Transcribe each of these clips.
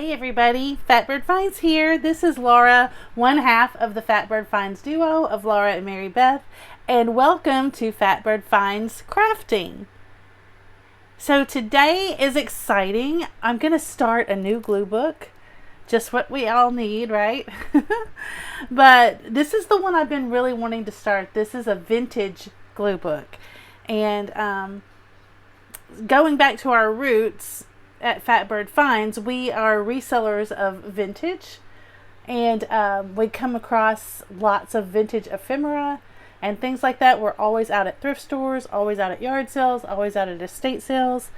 Hey everybody, Fatbird Finds here. This is Laura, one half of the Fatbird Finds duo of Laura and Mary Beth, and welcome to Fatbird Finds Crafting. So today is exciting. I'm going to start a new glue book. Just what we all need, right? But this is the one I've been really wanting to start. This is a vintage glue book. And going back to our roots, at Fatbird Finds, we are resellers of vintage, and we come across lots of vintage ephemera and things like that. We're always out at thrift stores, always out at yard sales, always out at estate sales,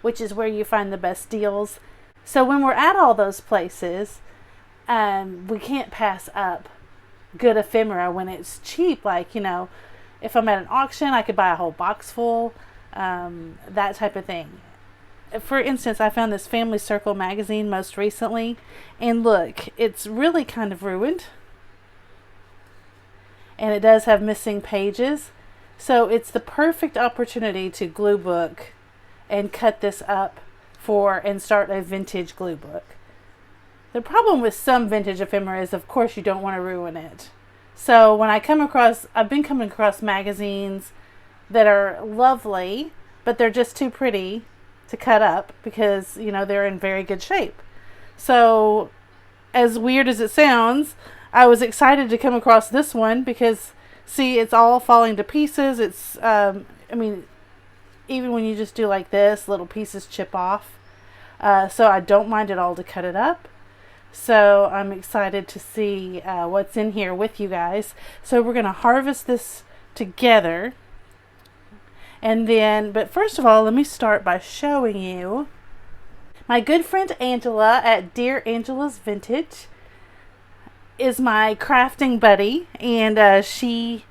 which is where you find the best deals. So when we're at all those places, we can't pass up good ephemera when it's cheap. Like, you know, if I'm at an auction, I could buy a whole box full, that type of thing. For instance, I found this Family Circle magazine most recently, and look, it's really kind of ruined, and it does have missing pages, so it's the perfect opportunity to glue book and cut this up and start a vintage glue book. The problem with some vintage ephemera is, of course, you don't want to ruin it. So when I've been coming across magazines that are lovely, but they're just too pretty to cut up because, you know, they're in very good shape. So as weird as it sounds, I was excited to come across this one because, see, it's all falling to pieces. It's I mean, even when you just do like this, little pieces chip off. So I don't mind at all to cut it up. So I'm excited to see what's in here with you guys. So we're going to harvest this together. And then, but first of all, let me start by showing you my good friend Angela at Dear Angela's Vintage is my crafting buddy, and she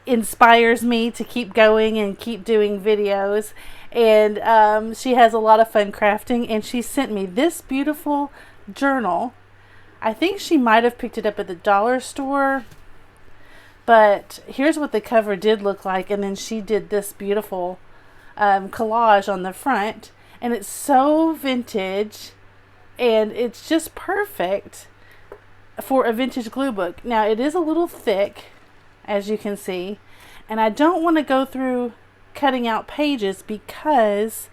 inspires me to keep going and keep doing videos, and she has a lot of fun crafting, and she sent me this beautiful journal. I think she might have picked it up at the dollar store. But here's what the cover did look like, and then she did this beautiful collage on the front, and it's so vintage, and it's just perfect for a vintage glue book. Now, it is a little thick, as you can see, and I don't want to go through cutting out pages because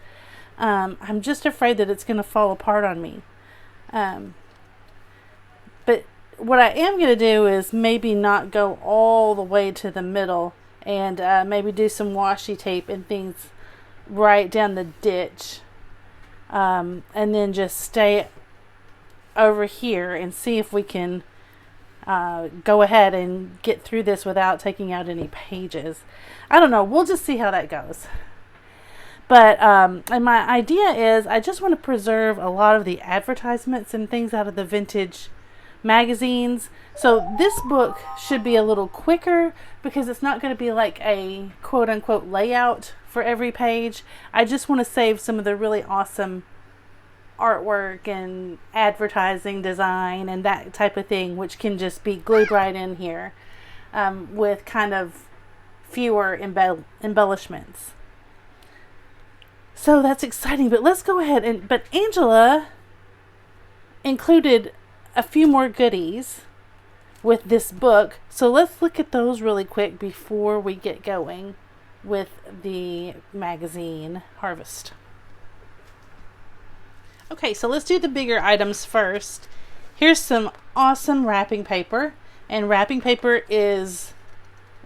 I'm just afraid that it's going to fall apart on me. But what I am going to do is maybe not go all the way to the middle, and maybe do some washi tape and things right down the ditch, and then just stay over here and see if we can go ahead and get through this without taking out any pages. I don't know. We'll just see how that goes. But and my idea is I just want to preserve a lot of the advertisements and things out of the vintage magazines. So this book should be a little quicker because it's not going to be like a quote-unquote layout for every page. I just want to save some of the really awesome artwork and advertising design and that type of thing, which can just be glued right in here with kind of fewer embellishments. So that's exciting, but let's go ahead but Angela included a few more goodies with this book, so let's look at those really quick before we get going with the magazine harvest. Okay, so let's do the bigger items first. Here's some awesome wrapping paper, and wrapping paper is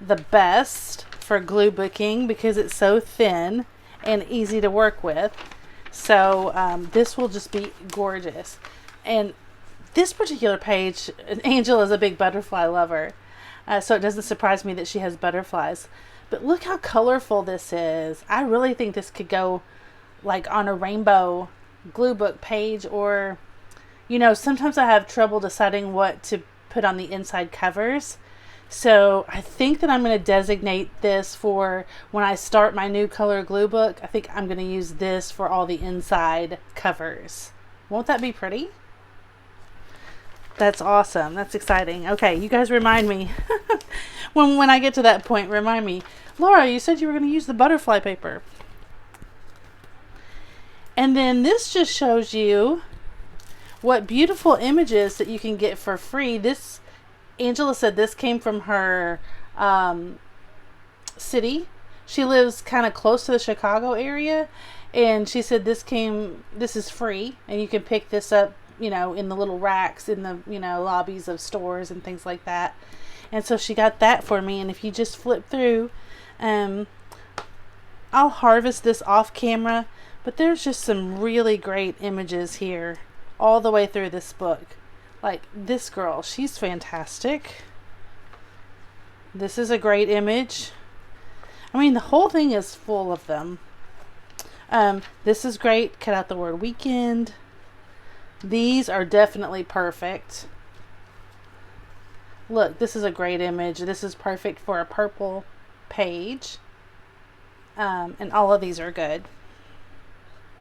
the best for glue booking because it's so thin and easy to work with. So this will just be gorgeous. And this particular page, Angela's a big butterfly lover, so it doesn't surprise me that she has butterflies. But look how colorful this is. I really think this could go like on a rainbow glue book page, or, you know, sometimes I have trouble deciding what to put on the inside covers. So I think that I'm going to designate this for when I start my new color glue book. I think I'm going to use this for all the inside covers. Won't that be pretty? That's awesome. That's exciting. Okay, you guys remind me. when I get to that point, remind me. Laura, you said you were going to use the butterfly paper. And then this just shows you what beautiful images that you can get for free. This, Angela said this came from her city. She lives kind of close to the Chicago area, and she said this is free, and you can pick this up, you know, in the little racks in the, you know, lobbies of stores and things like that. And so she got that for me. And if you just flip through, I'll harvest this off camera, but there's just some really great images here all the way through this book. Like this girl, she's fantastic. This is a great image. I mean, the whole thing is full of them. This is great. Cut out the word weekend. These are definitely perfect. Look, this is a great image. This is perfect for a purple page. And all of these are good.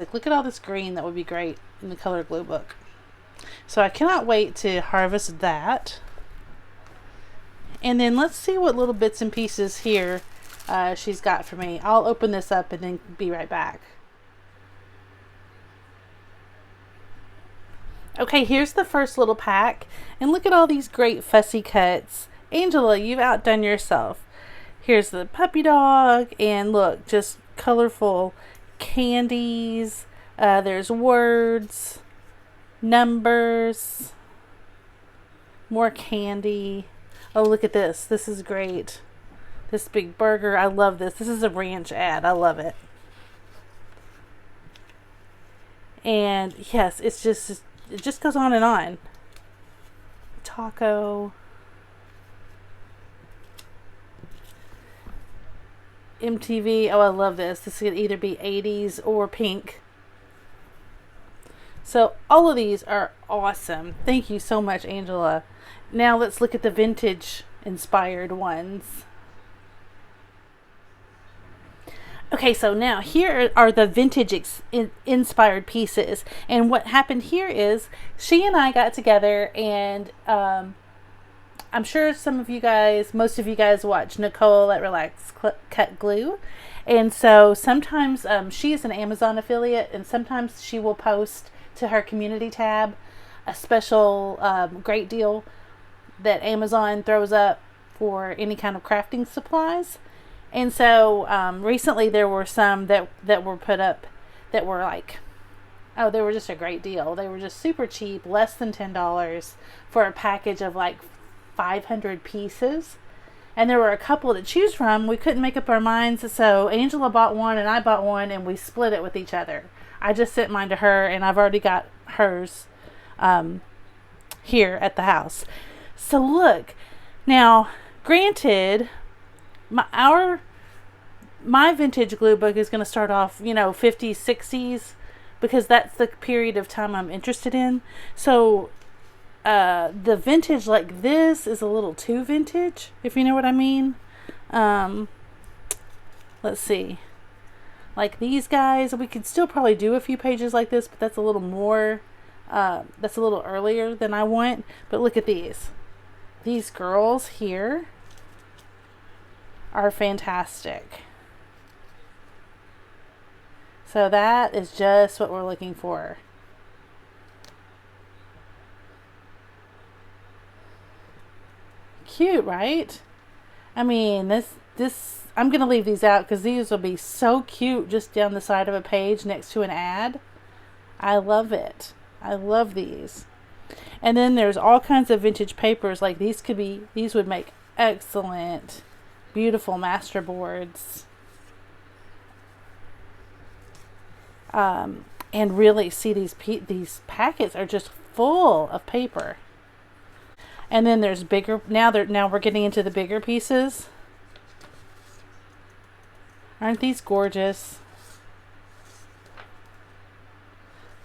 Like, look at all this green. That would be great in the color glue book. So I cannot wait to harvest that. And then let's see what little bits and pieces here she's got for me. I'll open this up and then be right back. Okay, here's the first little pack. And look at all these great fussy cuts. Angela, you've outdone yourself. Here's the puppy dog. And look, just colorful candies. There's words, numbers, more candy. Oh, look at this. This is great. This big burger. I love this. This is a ranch ad. I love it. And yes, it just goes on and on. Taco. MTV. Oh, I love this. This could either be 80s or pink. So all of these are awesome. Thank you so much, Angela. Now let's look at the vintage inspired ones. Okay, so now here are the vintage inspired pieces. And what happened here is she and I got together, and I'm sure most of you guys watch Nicole at Relax Cut Glue. And so sometimes she is an Amazon affiliate, and sometimes she will post to her community tab a special great deal that Amazon throws up for any kind of crafting supplies. And so recently there were some that were put up that were like, oh, they were just a great deal. They were just super cheap, less than $10 for a package of like 500 pieces. And there were a couple to choose from. We couldn't make up our minds, so Angela bought one and I bought one, and we split it with each other. I just sent mine to her, and I've already got hers here at the house. So look, now granted, my vintage glue book is going to start off, 50s, 60s, because that's the period of time I'm interested in. So the vintage like this is a little too vintage, if you know what I mean. Let's see. Like these guys, we could still probably do a few pages like this, but that's a little more, that's a little earlier than I want. But look at these. These girls here are fantastic. So that is just what we're looking for. Cute, right? I mean, this I'm going to leave these out because these will be so cute just down the side of a page next to an ad. I love it. I love these. And then there's all kinds of vintage papers. Like these would make excellent, beautiful master boards. And really see these packets are just full of paper. And then there's bigger, now we're getting into the bigger pieces. Aren't these gorgeous?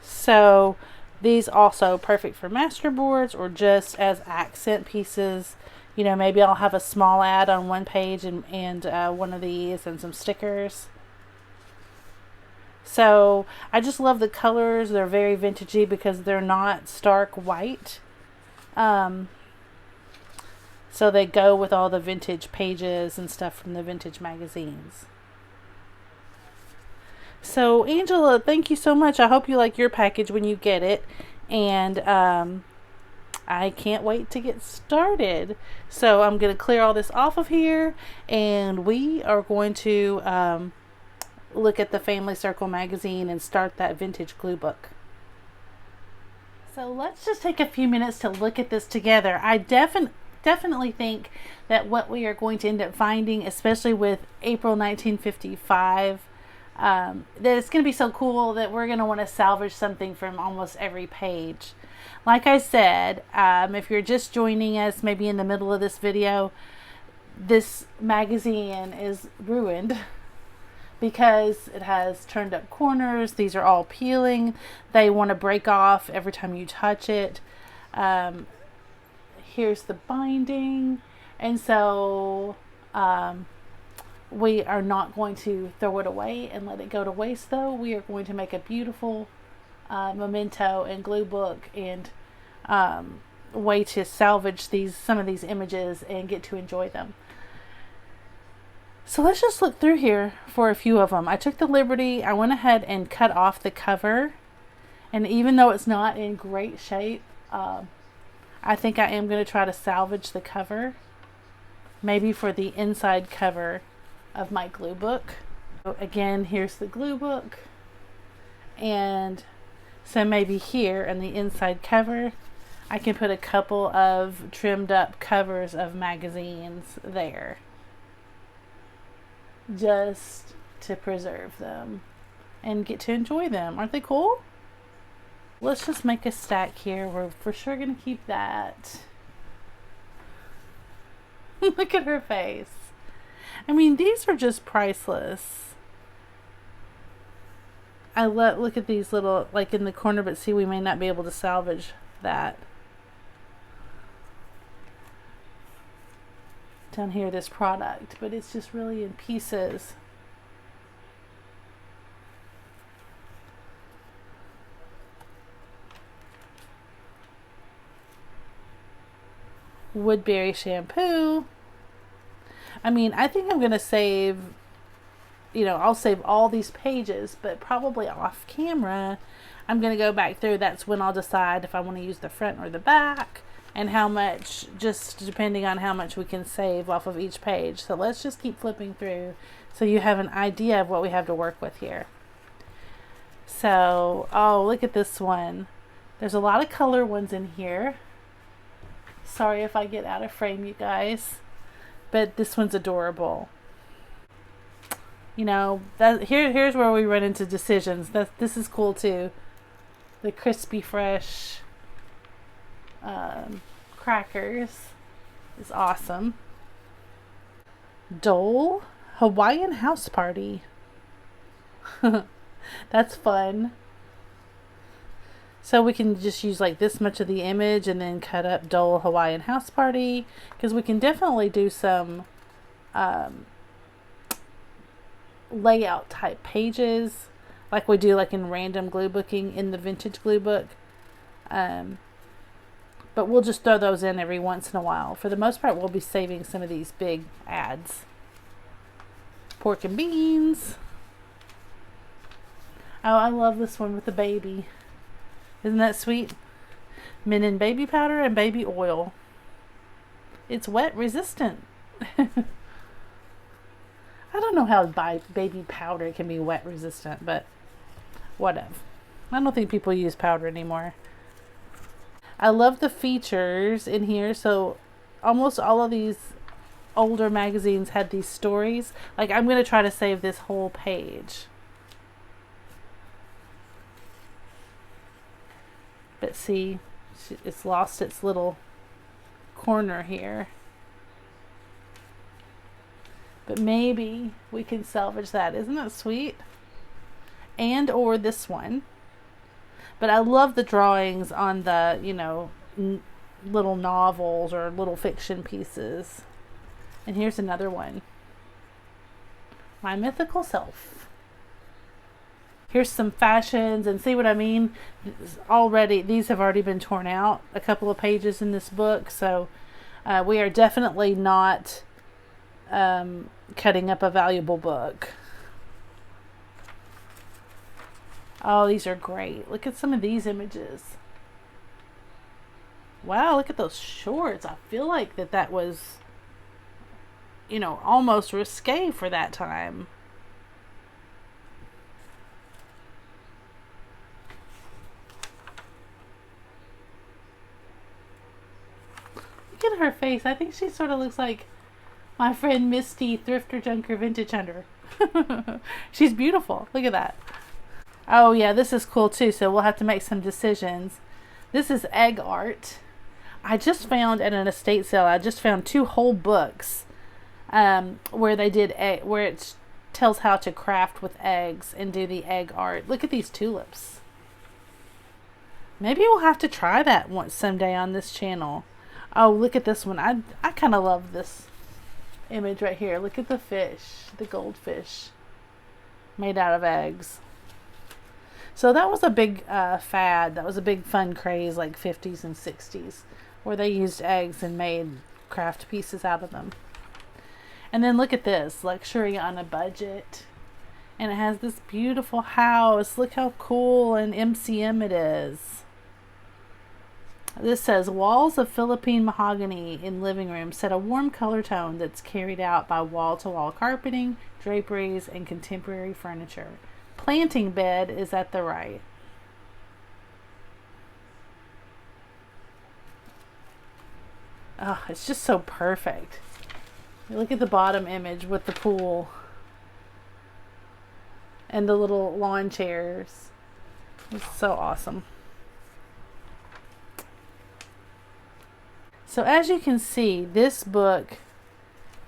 So these also perfect for master boards or just as accent pieces. Maybe I'll have a small ad on one page and one of these and some stickers. So I just love the colors. They're very vintagey because they're not stark white. So they go with all the vintage pages and stuff from the vintage magazines. So Angela, thank you so much. I hope you like your package when you get it. and I can't wait to get started. So I'm going to clear all this off of here, and we are going to look at the Family Circle magazine and start that vintage glue book. So let's just take a few minutes to look at this together. I definitely think that what we are going to end up finding, especially with April 1955, that it's going to be so cool that we're going to want to salvage something from almost every page. Like I said, if you're just joining us maybe in the middle of this video, this magazine is ruined because it has turned up corners. These are all peeling. They want to break off every time you touch it. Here's the binding. And so we are not going to throw it away and let it go to waste, though. We are going to make a beautiful memento and glue book, and way to salvage some of these images and get to enjoy them. So let's just look through here for a few of them. I took the liberty, I went ahead and cut off the cover, and even though it's not in great shape, I think I am going to try to salvage the cover, maybe for the inside cover of my glue book. So again, here's the glue book, and so maybe here in the inside cover I can put a couple of trimmed up covers of magazines there, just to preserve them and get to enjoy them. Aren't they cool? Let's just make a stack here. We're for sure going to keep that. Look at her face. I mean, these are just priceless. Look at these little, like in the corner, but see, we may not be able to salvage that. Down here, this product, but it's just really in pieces. Woodberry shampoo. I mean, I think I'm going to save, I'll save all these pages, but probably off camera, I'm going to go back through. That's when I'll decide if I want to use the front or the back, and how much, just depending on how much we can save off of each page. So let's just keep flipping through so you have an idea of what we have to work with here. So, oh, look at this one. There's a lot of color ones in here. Sorry if I get out of frame, you guys, but this one's adorable. Here's where we run into decisions. This is cool too. The crispy fresh crackers is awesome. Dole Hawaiian house party. That's fun. So we can just use like this much of the image and then cut up Dole Hawaiian house party, because we can definitely do some layout type pages like we do like in random glue booking in the vintage glue book. But we'll just throw those in every once in a while. For the most part, we'll be saving some of these big ads. Pork and beans. Oh, I love this one with the baby. Isn't that sweet? Men in baby powder and baby oil. It's wet resistant. I don't know how baby powder can be wet resistant, but whatever. I don't think people use powder anymore. I love the features in here. So almost all of these older magazines had these stories. Like, I'm going to try to save this whole page. But see, it's lost its little corner here. But maybe we can salvage that. Isn't that sweet? And or this one. But I love the drawings on the, little novels or little fiction pieces. And here's another one. My mythical self. Here's some fashions, and see what I mean? These have already been torn out a couple of pages in this book, so we are definitely not cutting up a valuable book. Oh, these are great. Look at some of these images. Wow, look at those shorts. I feel like that was, almost risque for that time. Look at her face. I think she sort of looks like my friend Misty, Thrifter Junker Vintage Hunter. She's beautiful. Look at that. Oh yeah, this is cool too, so we'll have to make some decisions. This is egg art. I just found at an estate sale, I just found 2 whole books where they did where it tells how to craft with eggs and do the egg art. Look at these tulips. Maybe we'll have to try that once someday on this channel. Oh, look at this one. I kind of love this image right here. Look at the fish, the goldfish made out of eggs. So that was a big fad. That was a big fun craze, like 50s and 60s, where they used eggs and made craft pieces out of them. And then look at this, luxury on a budget. And it has this beautiful house. Look how cool and MCM it is. This says, walls of Philippine mahogany in living room set a warm color tone that's carried out by wall-to-wall carpeting, draperies, and contemporary furniture. Planting bed is at the right. Oh, it's just so perfect. Look at the bottom image with the pool and the little lawn chairs. It's so awesome. So as you can see, this book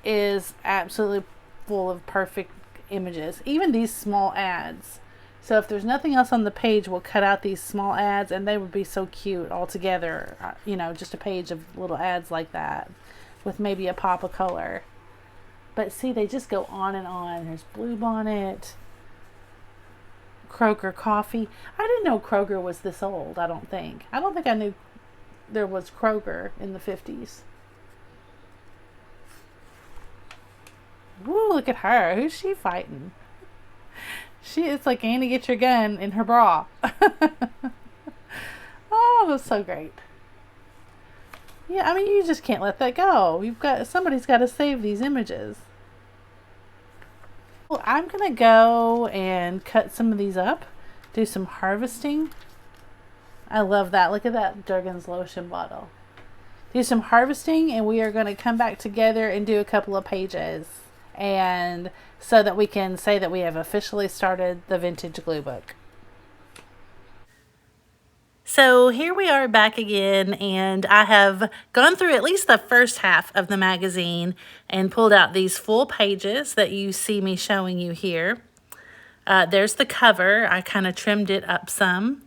is absolutely full of perfect images, even these small ads. So if there's nothing else on the page, we'll cut out these small ads and they would be so cute all together. Just a page of little ads like that with maybe a pop of color. But see, they just go on and on. There's Bluebonnet, Kroger coffee. I didn't know Kroger was this old, I don't think. I don't think I knew there was Kroger in the 50s. Woo, look at her. Who's she fighting? It's like Annie, get your gun in her bra. Oh, that's so great. Yeah, I mean, you just can't let that go. Somebody's got to save these images. Well, I'm going to go and cut some of these up, do some harvesting. I love that. Look at that Jergens lotion bottle. Do some harvesting, and we are going to come back together and do a couple of pages, and so that we can say that we have officially started the Vintage Glue Book. So here we are back again, and I have gone through at least the first half of the magazine and pulled out these full pages that you see me showing you here. There's the cover. I kind of trimmed it up some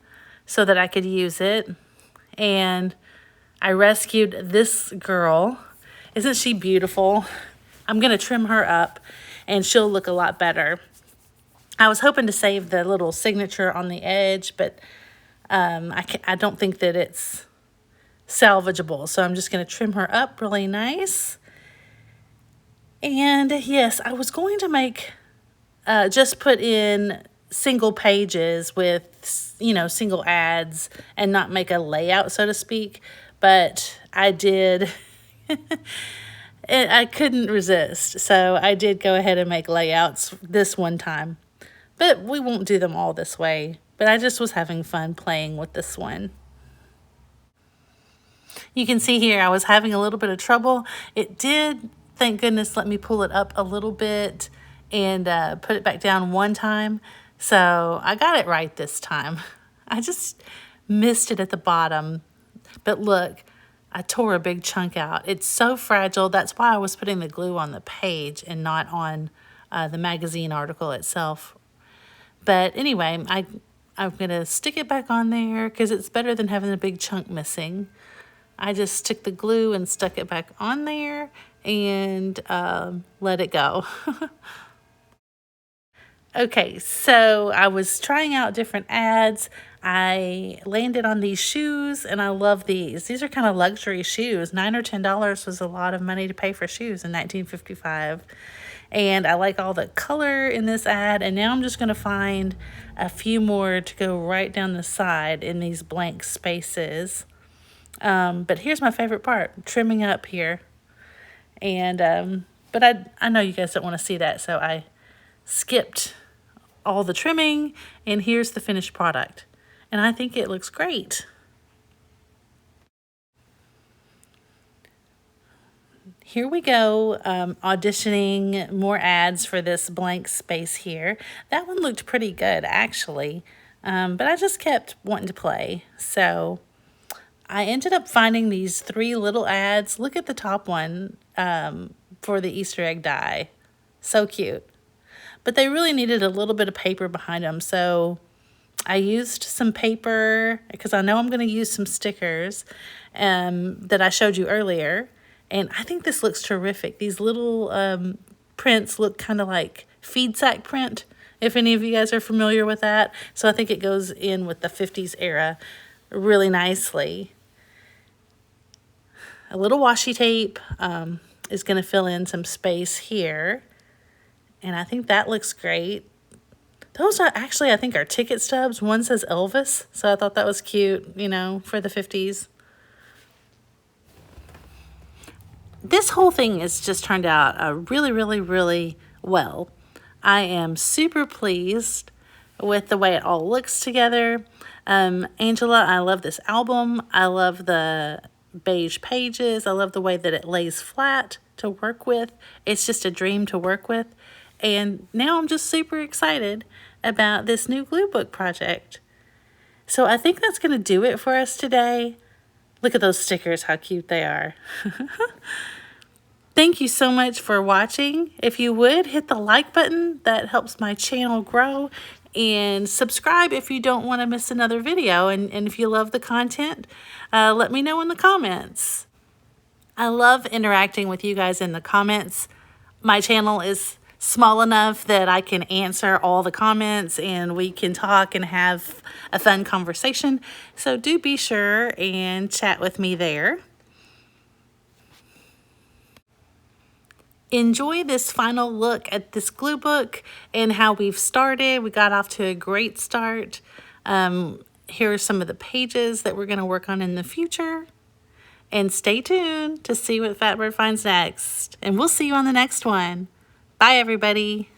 so that I could use it. And I rescued this girl. Isn't she beautiful? I'm going to trim her up and she'll look a lot better. I was hoping to save the little signature on the edge, but I don't think that it's salvageable. So I'm just going to trim her up really nice. And yes, I was going to make, just put in single pages with, single ads and not make a layout, so to speak. But I did, I couldn't resist. So I did go ahead and make layouts this one time. But we won't do them all this way. But I just was having fun playing with this one. You can see here I was having a little bit of trouble. It did, thank goodness, let me pull it up a little bit and put it back down one time. So I got it right this time. I just missed it at the bottom. But look, I tore a big chunk out. It's so fragile. That's why I was putting the glue on the page and not on the magazine article itself. But anyway, I'm going to stick it back on there because it's better than having a big chunk missing. I just took the glue and stuck it back on there and let it go. Okay, so I was trying out different ads. I landed on these shoes and I love these. These are kind of luxury shoes. $9 or $10 was a lot of money to pay for shoes in 1955. And I like all the color in this ad. And now I'm just going to find a few more to go right down the side in these blank spaces. But here's my favorite part, trimming up here. And but I know you guys don't want to see that, so I skipped all the trimming, and here's the finished product. And I think it looks great. Here we go, auditioning more ads for this blank space here. That one looked pretty good, actually, but I just kept wanting to play. So I ended up finding these 3 little ads. Look at the top one for the Easter egg die. So cute. But they really needed a little bit of paper behind them, so I used some paper because I know I'm going to use some stickers that I showed you earlier. And I think this looks terrific. These little prints look kind of like feed sack print, if any of you guys are familiar with that. So I think it goes in with the 50s era really nicely. A little washi tape is going to fill in some space here. And I think that looks great. Those are actually, I think, are ticket stubs. One says Elvis, so I thought that was cute, you know, for the 50s. This whole thing has just turned out really, really, really well. I am super pleased with the way it all looks together. Angela, I love this album. I love the beige pages. I love the way that it lays flat to work with. It's just a dream to work with. And now I'm just super excited about this new glue book project. So I think that's going to do it for us today. Look at those stickers, how cute they are. Thank you so much for watching. If you would, hit the like button. That helps my channel grow. And subscribe if you don't want to miss another video. And if you love the content, let me know in the comments. I love interacting with you guys in the comments. My channel is small enough that I can answer all the comments and we can talk and have a fun conversation. So do be sure and chat with me there. Enjoy this final look at this glue book and how we've started. We got off to a great start. Here are some of the pages that we're going to work on in the future. And stay tuned to see what Fatbird finds next. And we'll see you on the next one. Bye, everybody.